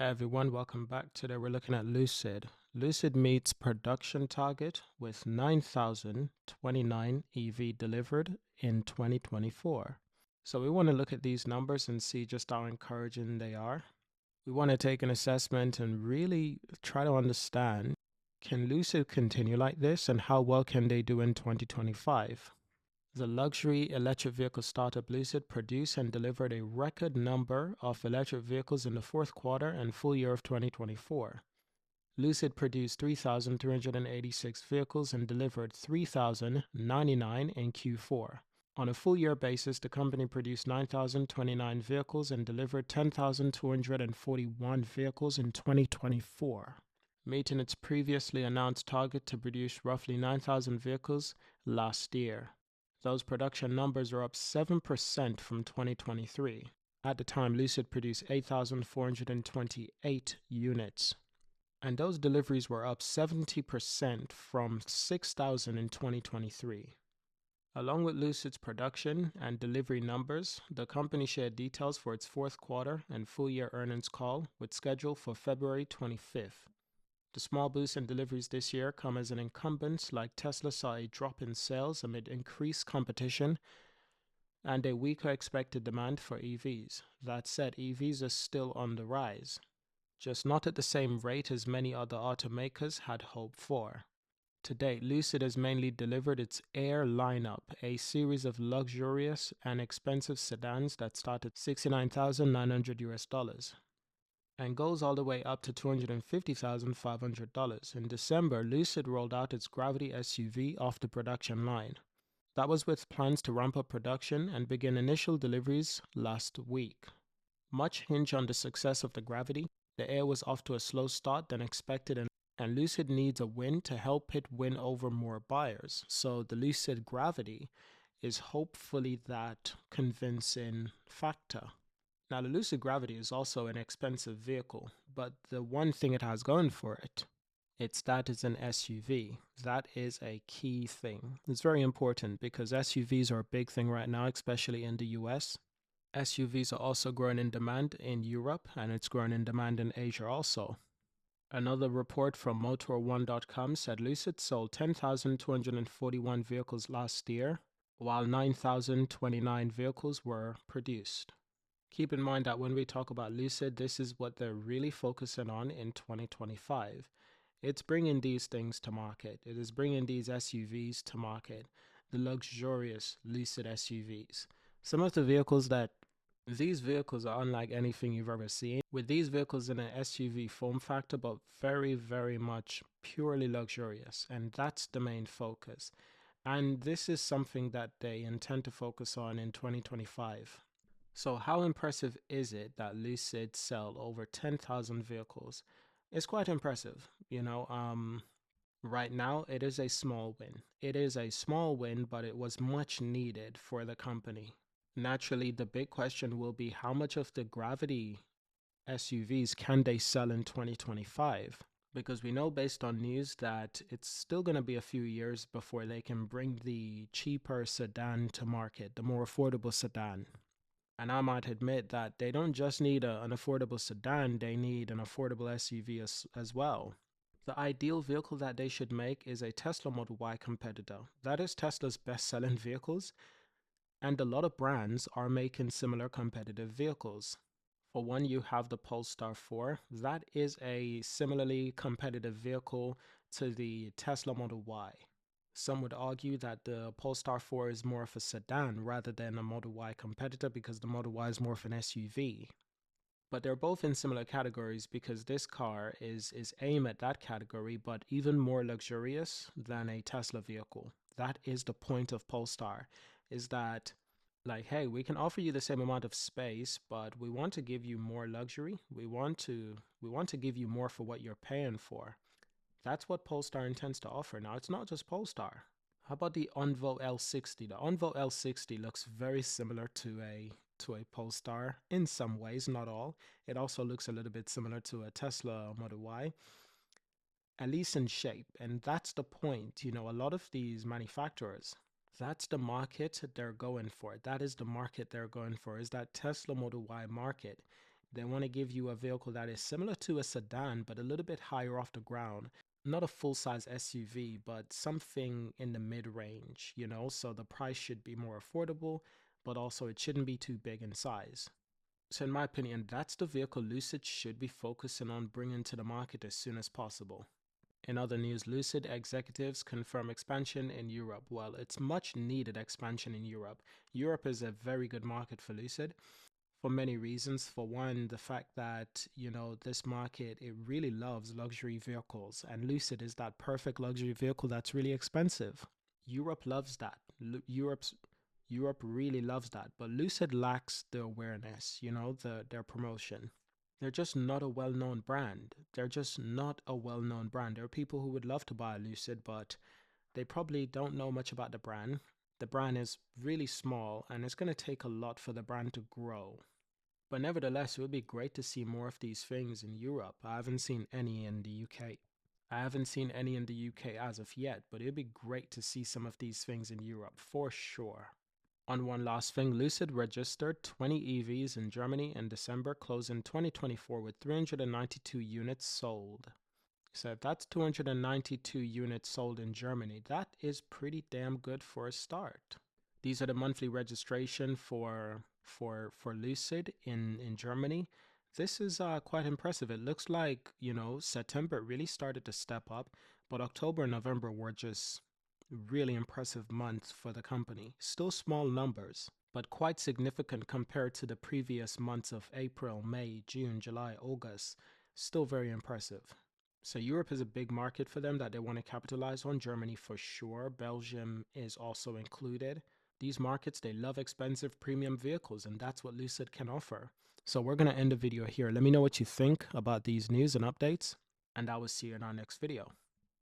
Hey everyone, welcome back. Today we're looking at Lucid. Lucid meets production target with 9,029 EV delivered in 2024. So we want to look at these numbers and see just how encouraging they are. We want to take an assessment and really try to understand, can Lucid continue like this and how well can they do in 2025? The luxury electric vehicle startup Lucid produced and delivered a record number of electric vehicles in the fourth quarter and full year of 2024. Lucid produced 3,386 vehicles and delivered 3,099 in Q4. On a full year basis, the company produced 9,029 vehicles and delivered 10,241 vehicles in 2024, meeting its previously announced target to produce roughly 9,000 vehicles last year. Those production numbers are up 7% from 2023. At the time, Lucid produced 8,428 units, and those deliveries were up 70% from 6,000 in 2023. Along with Lucid's production and delivery numbers, the company shared details for its fourth quarter and full year earnings call, with schedule for February 25th. The small boost in deliveries this year come as an incumbent like Tesla saw a drop in sales amid increased competition and a weaker expected demand for EVs. That said, EVs are still on the rise, just not at the same rate as many other automakers had hoped for. To date, Lucid has mainly delivered its Air lineup, a series of luxurious and expensive sedans that start at $69,900 and goes all the way up to $250,500. In December, Lucid rolled out its Gravity SUV off the production line. That was with plans to ramp up production and begin initial deliveries last week. Much hinged on the success of the Gravity, the Air was off to a slow start than expected, and Lucid needs a win to help it win over more buyers. So the Lucid Gravity is hopefully that convincing factor. Now, the Lucid Gravity is also an expensive vehicle, but the one thing it has going for it, it's that it's an SUV. That is a key thing. It's very important because SUVs are a big thing right now, especially in the US. SUVs are also growing in demand in Europe, and it's growing in demand in Asia also. Another report from Motor1.com said Lucid sold 10,241 vehicles last year, while 9,029 vehicles were produced. Keep in mind that when we talk about Lucid, this is what they're really focusing on in 2025. It's bringing these things to market. It is bringing these SUVs to market, the luxurious Lucid SUVs. Some of the vehicles these vehicles are unlike anything you've ever seen. With these vehicles in an SUV form factor, but very, very much purely luxurious. And that's the main focus. And this is something that they intend to focus on in 2025. So how impressive is it that Lucid sell over 10,000 vehicles? It's quite impressive. Right now it is a small win. It is a small win, but it was much needed for the company. Naturally, the big question will be how much of the Gravity SUVs can they sell in 2025? Because we know based on news that it's still going to be a few years before they can bring the cheaper sedan to market, the more affordable sedan. And I might admit that they don't just need an affordable sedan, they need an affordable SUV as well. The ideal vehicle that they should make is a Tesla Model Y competitor. That is Tesla's best-selling vehicles, and a lot of brands are making similar competitive vehicles. For one, you have the Polestar 4. That is a similarly competitive vehicle to the Tesla Model Y. Some would argue that the Polestar 4 is more of a sedan rather than a Model Y competitor because the Model Y is more of an SUV. But they're both in similar categories because this car is aimed at that category, but even more luxurious than a Tesla vehicle. That is the point of Polestar, is that like, hey, we can offer you the same amount of space, but we want to give you more luxury. We want to give you more for what you're paying for. That's what Polestar intends to offer. Now, it's not just Polestar. How about the Envo L60? The Envo L60 looks very similar to a Polestar in some ways, not all. It also looks a little bit similar to a Tesla Model Y, at least in shape. And that's the point. A lot of these manufacturers, that's the market they're going for. That is the market they're going for, is that Tesla Model Y market. They want to give you a vehicle that is similar to a sedan, but a little bit higher off the ground. Not a full-size SUV, but something in the mid-range, you know, so the price should be more affordable, but also it shouldn't be too big in size. So in my opinion, that's the vehicle Lucid should be focusing on bringing to the market as soon as possible. In other news, Lucid executives confirm expansion in Europe. Well, it's much needed expansion in Europe. Europe is a very good market for Lucid for many reasons. For one, the fact that, you know, this market, it really loves luxury vehicles, and Lucid is that perfect luxury vehicle that's really expensive. Europe loves that. Europe really loves that, but Lucid lacks the awareness, you know, their promotion. They're just not a well-known brand. They're just not a well-known brand. There are people who would love to buy a Lucid, but they probably don't know much about the brand. The brand is really small, and it's going to take a lot for the brand to grow. But nevertheless, it would be great to see more of these things in Europe. I haven't seen any in the UK. I haven't seen any in the UK as of yet, but it'd be great to see some of these things in Europe for sure. On one last thing, Lucid registered 20 EVs in Germany in December, closing 2024 with 392 units sold. So if that's 292 units sold in Germany, that is pretty damn good for a start. These are the monthly registration for Lucid in Germany. This is quite impressive. It looks like, you know, September really started to step up, but October and November were just really impressive months for the company. Still small numbers, but quite significant compared to the previous months of April, May, June, July, August. Still very impressive. So Europe is a big market for them that they want to capitalize on. Germany for sure. Belgium is also included. These markets, they love expensive premium vehicles, and that's what Lucid can offer. So we're going to end the video here. Let me know what you think about these news and updates, and I will see you in our next video.